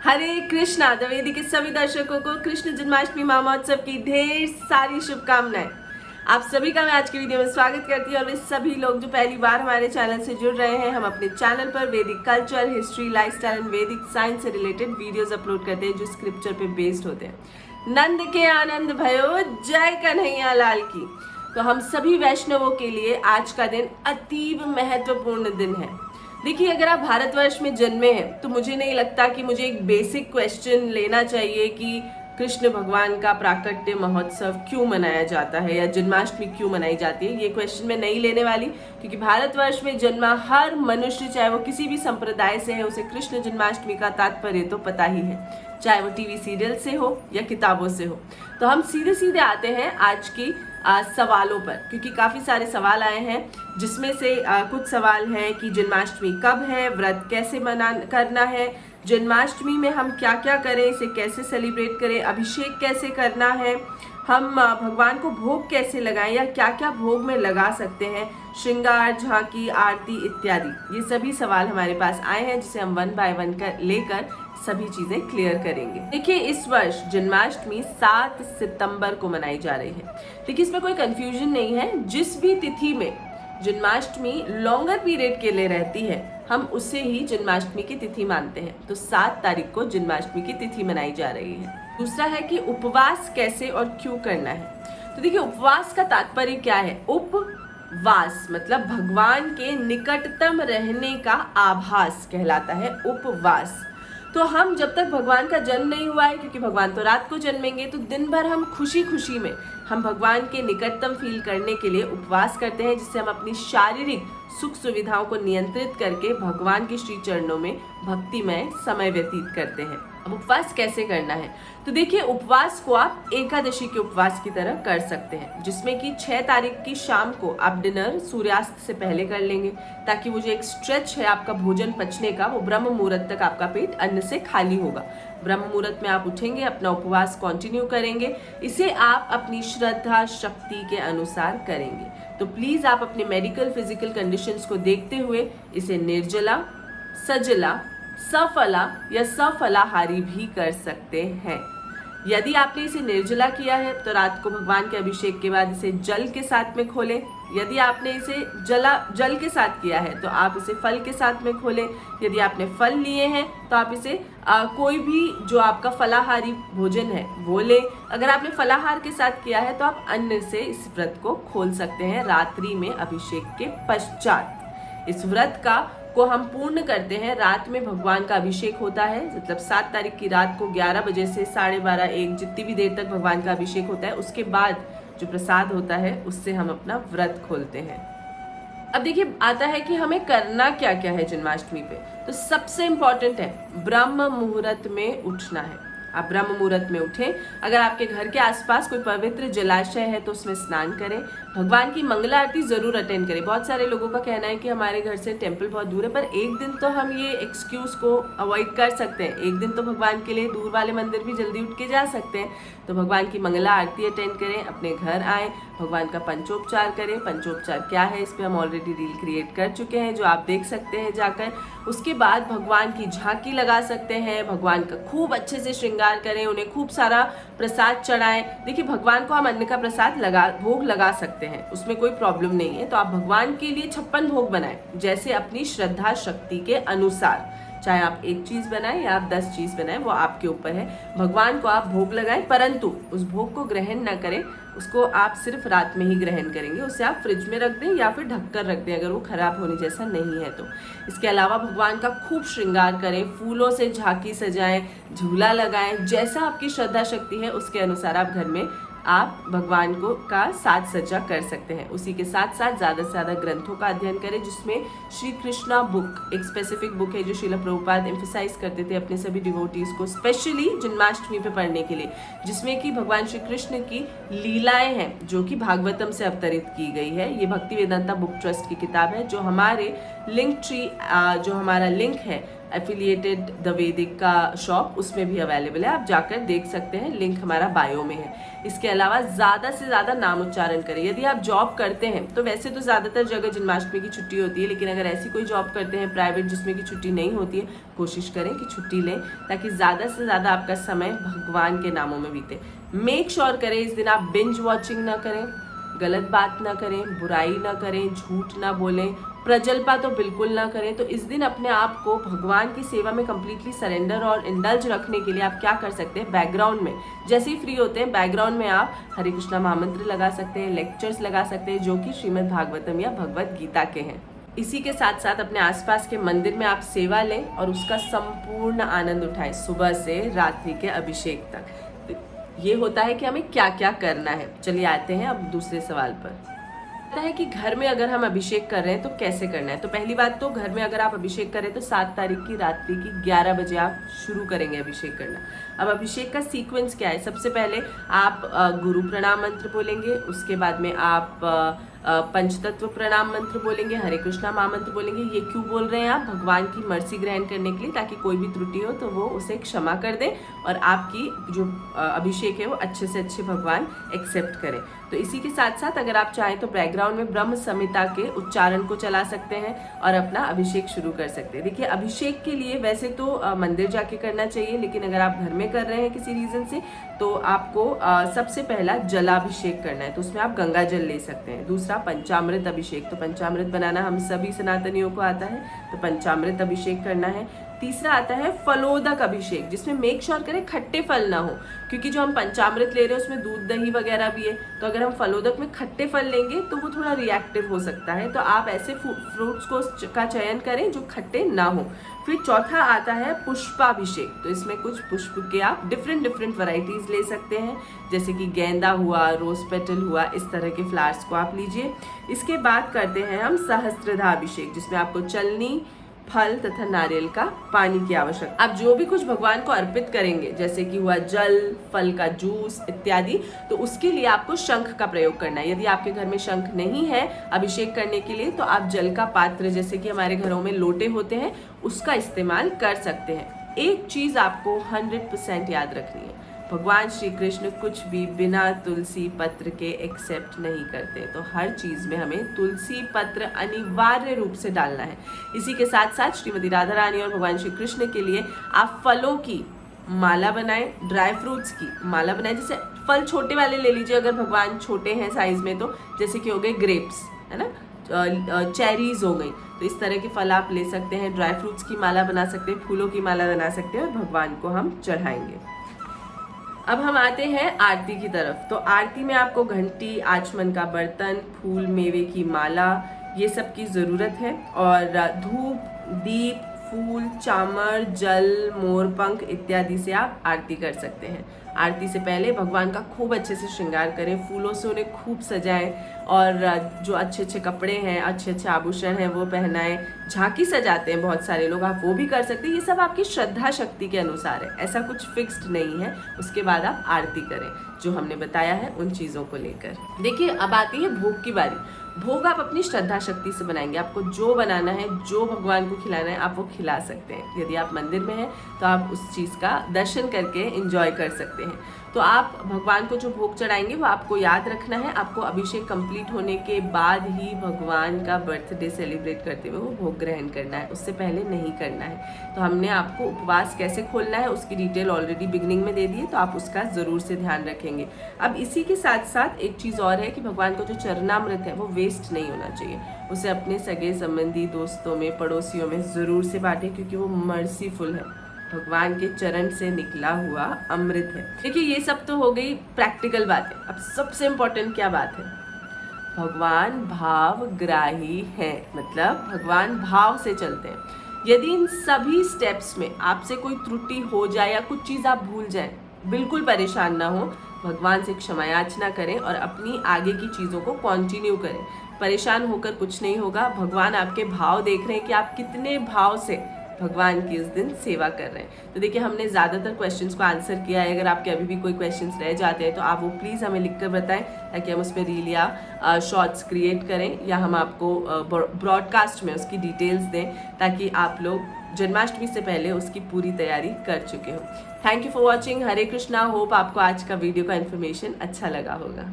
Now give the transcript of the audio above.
हरे कृष्णा द्विवेदी के सभी दर्शकों को कृष्ण जन्माष्टमी महोत्सव की ढेर सारी शुभकामनाएं। आप सभी का मैं आज की वीडियो में स्वागत करती हूँ और वे सभी लोग जो पहली बार हमारे चैनल से जुड़ रहे हैं, हम अपने चैनल पर वैदिक कल्चर, हिस्ट्री, लाइफस्टाइल एंड वैदिक साइंस से रिलेटेड वीडियोस अपलोड करते हैं जो स्क्रिप्चर पे बेस्ड होते हैं। नंद के आनंद भयो, जय कन्हैया लाल की। तो हम सभी वैष्णवों के लिए आज का दिन अतीव महत्वपूर्ण दिन है। देखिए, अगर आप भारतवर्ष में जन्मे हैं तो मुझे नहीं लगता कि मुझे एक बेसिक क्वेश्चन लेना चाहिए कि कृष्ण भगवान का प्राकट्य महोत्सव क्यों मनाया जाता है या जन्माष्टमी क्यों मनाई जाती है। ये क्वेश्चन मैं नहीं लेने वाली, क्योंकि भारतवर्ष में जन्मा हर मनुष्य, चाहे वो किसी भी संप्रदाय से है, उसे कृष्ण जन्माष्टमी का तात्पर्य तो पता ही है, चाहे वो टीवी सीरियल से हो या किताबों से हो। तो हम सीधे सीधे आते हैं आज की सवालों पर, क्योंकि काफ़ी सारे सवाल आए हैं, जिसमें से कुछ सवाल हैं कि जन्माष्टमी कब है, व्रत कैसे करना है, जन्माष्टमी में हम क्या क्या करें, इसे कैसे सेलिब्रेट करें, अभिषेक कैसे करना है, हम भगवान को भोग कैसे लगाएं या क्या क्या भोग में लगा सकते हैं, श्रृंगार, झांकी, आरती इत्यादि। ये सभी सवाल हमारे पास आए हैं, जिसे हम वन बाय वन लेकर सभी चीजें क्लियर करेंगे। देखिए, इस वर्ष जन्माष्टमी 7 सितंबर को मनाई जा रही है। देखिए, इसमें कोई कंफ्यूजन नहीं है। जिस भी तिथि में जन्माष्टमी लॉन्गर पीरियड के लिए रहती है, हम उसे ही जन्माष्टमी की तिथि मानते हैं। तो 7 तारीख को जन्माष्टमी की तिथि मनाई जा रही है। दूसरा है कि उपवास कैसे और क्यों करना है। तो देखिए, उपवास का तात्पर्य क्या है। उपवास मतलब भगवान के निकटतम रहने का आभास कहलाता है उपवास। तो हम जब तक भगवान का जन्म नहीं हुआ है, क्योंकि भगवान तो रात को जन्मेंगे, तो दिन भर हम खुशी खुशी में हम भगवान के निकटतम फील करने के लिए उपवास करते हैं, जिससे हम अपनी शारीरिक सुख सुविधाओं को नियंत्रित करके भगवान के श्री चरणों में भक्तिमय समय व्यतीत करते हैं। अब उपवास कैसे करना है, तो देखिए, उपवास को आप एकादशी के उपवास की तरह कर सकते हैं, जिसमें कि 6 तारीख की शाम को आप डिनर सूर्यास्त से पहले कर लेंगे, ताकि वो जो एक स्ट्रेच है आपका भोजन पचने का, वो ब्रह्म मुहूर्त तक आपका पेट अन्न से खाली होगा। ब्रह्म मुहूर्त में आप उठेंगे, अपना उपवास कंटिन्यू करेंगे। इसे आप अपनी श्रद्धा शक्ति के अनुसार करेंगे। तो प्लीज आप अपने मेडिकल फिजिकल कंडीशंस को देखते हुए इसे निर्जला, सजला, सफला या सफलाहारी भी कर सकते हैं। यदि आपने इसे निर्जला किया है तो रात को भगवान के अभिषेक के बाद इसे जल के साथ में खोलें। यदि आपने इसे जल के साथ किया है तो आप इसे फल के साथ में खोलें। यदि आपने फल लिए हैं तो आप इसे कोई भी जो आपका फलाहारी भोजन है वो ले। अगर आपने फलाहार के साथ किया है तो आप अन्न से इस व्रत को खोल सकते हैं रात्रि में अभिषेक के पश्चात। इस व्रत को हम पूर्ण करते हैं। रात में भगवान का अभिषेक होता है, मतलब 7 तारीख की रात को 11 बजे से 12:30 1 जितनी भी देर तक भगवान का अभिषेक होता है, उसके बाद जो प्रसाद होता है उससे हम अपना व्रत खोलते हैं। अब देखिए, आता है कि हमें करना क्या क्या है जन्माष्टमी पे। तो सबसे इंपॉर्टेंट है ब्रह्म मुहूर्त में उठना है। आप ब्रह्म मुहूर्त में उठें। अगर आपके घर के आसपास कोई पवित्र जलाशय है तो उसमें स्नान करें। भगवान की मंगला आरती जरूर अटेंड करें। बहुत सारे लोगों का कहना है कि हमारे घर से टेम्पल बहुत दूर है, पर एक दिन तो हम ये एक्सक्यूज को अवॉइड कर सकते हैं। एक दिन तो भगवान के लिए दूर वाले मंदिर भी जल्दी उठ के जा सकते हैं। तो भगवान की मंगला आरती अटेंड करें, अपने घर आए, भगवान का पंचोपचार करें। पंचोपचार क्या है, इस पर हम ऑलरेडी रील क्रिएट कर चुके हैं, जो आप देख सकते हैं जाकर। उसके बाद भगवान की झांकी लगा सकते हैं, भगवान का खूब अच्छे से श्रृंगार करें, उन्हें खूब सारा प्रसाद चढ़ाएं। देखिए, भगवान को हम अन्न का प्रसाद भोग लगा सकते हैं, उसमें कोई प्रॉब्लम नहीं है। तो आप भगवान के लिए 56 भोग बनाएं, जैसे अपनी श्रद्धा शक्ति के अनुसार। चाहे आप 1 चीज बनाएं या आप 10 चीज बनाएं, वो आपके ऊपर है। भगवान को आप भोग लगाएं, परंतु उस भोग को ग्रहण ना करें। उसको आप सिर्फ रात में ही ग्रहण करेंगे। उसे आप फ्रिज में रख दें या फिर ढककर रख दें, अगर वो खराब होने जैसा नहीं है तो। इसके अलावा भगवान का खूब श्रृंगार करें, फूलों से झांकी सजाएं, झूला लगाएं। जैसा आपकी श्रद्धा शक्ति है उसके अनुसार आप घर में आप भगवान का साज सज्जा कर सकते हैं। उसी के साथ साथ ज़्यादा से ज़्यादा ग्रंथों का अध्ययन करें, जिसमें श्री कृष्णा बुक एक स्पेसिफिक बुक है जो श्रील प्रभुपाद एम्फसाइज करते थे अपने सभी डिवोटीज को, स्पेशली जन्माष्टमी पे पढ़ने के लिए, जिसमें कि भगवान श्री कृष्ण की लीलाएं हैं जो कि भागवतम से अवतरित की गई है। ये भक्ति वेदांता बुक ट्रस्ट की किताब है, जो हमारे लिंक ट्री जो हमारा लिंक है एफिलिएटेड द वैदिक का शॉप, उसमें भी अवेलेबल है, आप जाकर देख सकते हैं, लिंक हमारा बायो में है। इसके अलावा ज़्यादा से ज़्यादा नाम उच्चारण करें। यदि आप जॉब करते हैं तो वैसे तो ज़्यादातर जगह जन्माष्टमी की छुट्टी होती है, लेकिन अगर ऐसी कोई जॉब करते हैं प्राइवेट जिसमें की छुट्टी नहीं होती है, कोशिश करें कि छुट्टी लें ताकि ज़्यादा से ज़्यादा आपका समय भगवान के नामों में बीते। मेक श्योर करें इस दिन आप बिंज वॉचिंग ना करें, गलत बात ना करें, बुराई ना करें, झूठ ना बोलें, प्रजल्पा तो बिल्कुल ना करें। तो इस दिन अपने आप को भगवान की सेवा में कंप्लीटली सरेंडर और इंडल्ज रखने के लिए आप क्या कर सकते हैं, बैकग्राउंड में जैसे ही फ्री होते हैं बैकग्राउंड में आप हरे कृष्णा महामंत्र लगा सकते हैं, लेक्चर्स लगा सकते हैं जो कि श्रीमद् भागवतम या भगवत गीता के हैं। इसी के साथ साथ अपने आसपास के मंदिर में आप सेवा लें और उसका संपूर्ण आनंद उठाएं, सुबह से रात्रि के अभिषेक तक। ये होता है कि हमें क्या क्या करना है। चलिए आते हैं अब दूसरे सवाल पर। है कि घर में अगर हम अभिषेक कर रहे हैं तो कैसे करना है। तो पहली बात तो घर में अगर आप अभिषेक करें तो 7 तारीख की रात्रि की 11 बजे आप शुरू करेंगे अभिषेक करना। अब अभिषेक का सीक्वेंस क्या है, सबसे पहले आप गुरु प्रणाम मंत्र बोलेंगे, उसके बाद में आप पंचतत्व प्रणाम मंत्र बोलेंगे, हरे कृष्णा महामंत्र बोलेंगे। ये क्यों बोल रहे हैं आप, भगवान की मर्सी ग्रहण करने के लिए, ताकि कोई भी त्रुटि हो तो वो उसे क्षमा कर दें और आपकी जो अभिषेक है वो अच्छे से अच्छे भगवान एक्सेप्ट करें। तो इसी के साथ साथ अगर आप चाहें तो बैकग्राउंड में ब्रह्म संहिता के उच्चारण को चला सकते हैं और अपना अभिषेक शुरू कर सकते हैं। देखिए अभिषेक के लिए वैसे तो मंदिर जाके करना चाहिए, लेकिन अगर आप घर में कर रहे हैं किसी रीजन से तो आपको सबसे पहला जलाभिषेक करना है, तो उसमें आप गंगा जल ले सकते हैं। दूसरा पंचामृत अभिषेक, तो पंचामृत बनाना हम सभी सनातनियों को आता है, तो पंचामृत अभिषेक करना है। तीसरा आता है फलोदक अभिषेक, जिसमें मेक श्योर करें खट्टे फल ना हो, क्योंकि जो हम पंचामृत ले रहे हैं उसमें दूध दही वगैरह भी है, तो अगर हम फलोदक में खट्टे फल लेंगे तो वो थोड़ा रिएक्टिव हो सकता है, तो आप ऐसे फ्रूट्स का चयन करें जो खट्टे ना हो। फिर चौथा आता है पुष्पाभिषेक, तो इसमें कुछ पुष्प के आप डिफरेंट वैरायटीज ले सकते हैं, जैसे कि गेंदा हुआ, रोज पेटल हुआ, इस तरह के फ्लावर्स को आप लीजिए। इसके बाद करते हैं हम सहस्त्रधाभिषेक, जिसमें आपको चलनी, फल तथा नारियल का पानी की आवश्यकता। आप जो भी कुछ भगवान को अर्पित करेंगे, जैसे कि हुआ जल, फल का जूस इत्यादि, तो उसके लिए आपको शंख का प्रयोग करना है। यदि आपके घर में शंख नहीं है अभिषेक करने के लिए, तो आप जल का पात्र, जैसे कि हमारे घरों में लोटे होते हैं, उसका इस्तेमाल कर सकते हैं। एक चीज आपको 100% याद रखनी है, भगवान श्री कृष्ण कुछ भी बिना तुलसी पत्र के एक्सेप्ट नहीं करते, तो हर चीज में हमें तुलसी पत्र अनिवार्य रूप से डालना है। इसी के साथ साथ श्रीमती राधा रानी और भगवान श्री कृष्ण के लिए आप फलों की माला बनाएं, ड्राई फ्रूट्स की माला बनाएं। जैसे फल छोटे वाले ले लीजिए अगर भगवान छोटे हैं साइज में, तो जैसे कि हो गए ग्रेप्स, है ना, चेरीज हो गई, तो इस तरह के फल आप ले सकते हैं। ड्राई फ्रूट्स की माला बना सकते हैं, फूलों की माला बना सकते हैं और भगवान को हम चढ़ाएंगे। अब हम आते हैं आरती की तरफ। तो आरती में आपको घंटी, आचमन का बर्तन, फूल, मेवे की माला, ये सब की ज़रूरत है, और धूप, दीप, फूल, चामर, जल, मोरपंख इत्यादि से आप आरती कर सकते हैं। आरती से पहले भगवान का खूब अच्छे से श्रृंगार करें, फूलों से उन्हें खूब सजाएं, और जो अच्छे अच्छे कपड़े हैं, अच्छे अच्छे आभूषण हैं वो पहनाएं। झांकी सजाते हैं बहुत सारे लोग, आप वो भी कर सकते हैं। ये सब आपकी श्रद्धा शक्ति के अनुसार है, ऐसा कुछ फिक्स्ड नहीं है। उसके बाद आप आरती करें जो हमने बताया है उन चीज़ों को लेकर। देखिए अब आती है भोग की बारी। भोग आप अपनी श्रद्धा शक्ति से बनाएंगे, आपको जो बनाना है, जो भगवान को खिलाना है, आप वो खिला सकते हैं। यदि आप मंदिर में हैं तो आप उस चीज़ का दर्शन करके एंजॉय कर सकते हैं। तो आप भगवान को जो भोग चढ़ाएंगे वो आपको याद रखना है। आपको अभिषेक कंप्लीट होने के बाद ही भगवान का बर्थडे सेलिब्रेट करते हुए वो भोग ग्रहण करना है, उससे पहले नहीं करना है। तो हमने आपको उपवास कैसे खोलना है उसकी डिटेल ऑलरेडी बिगिनिंग में दे दी है, तो आप उसका ज़रूर से ध्यान रखेंगे। अब इसी के साथ साथ एक चीज़ और है कि भगवान को जो चरणामृत है वो वेस्ट नहीं होना चाहिए, उसे अपने सगे संबंधी, दोस्तों में, पड़ोसियों में ज़रूर से बांटें, क्योंकि वो मर्सीफुल है, भगवान के चरण से निकला हुआ अमृत है। देखिए ये सब तो हो गई प्रैक्टिकल बातें। अब सबसे इम्पोर्टेंट क्या बात है, भगवान भावग्राही है, मतलब भगवान भाव से चलते हैं। यदि इन सभी स्टेप्स में आपसे कोई त्रुटि हो जाए या कुछ चीज़ आप भूल जाएं, बिल्कुल परेशान ना हो, भगवान से क्षमा याचना करें और अपनी आगे की चीज़ों को कंटिन्यू करें। परेशान होकर कुछ नहीं होगा, भगवान आपके भाव देख रहे हैं कि आप कितने भाव से भगवान की उस दिन सेवा कर रहे हैं। तो देखिए हमने ज़्यादातर क्वेश्चंस को आंसर किया है। अगर आपके अभी भी कोई क्वेश्चंस रह जाते हैं तो आप वो प्लीज़ हमें लिख कर बताएं, ताकि हम उस पर रील या शॉर्ट्स क्रिएट करें, या हम आपको ब्रॉडकास्ट में उसकी डिटेल्स दें, ताकि आप लोग जन्माष्टमी से पहले उसकी पूरी तैयारी कर चुके हो। Thank you for watching. Hare Krishna. Hope आपको आज का वीडियो का इन्फॉर्मेशन अच्छा लगा होगा।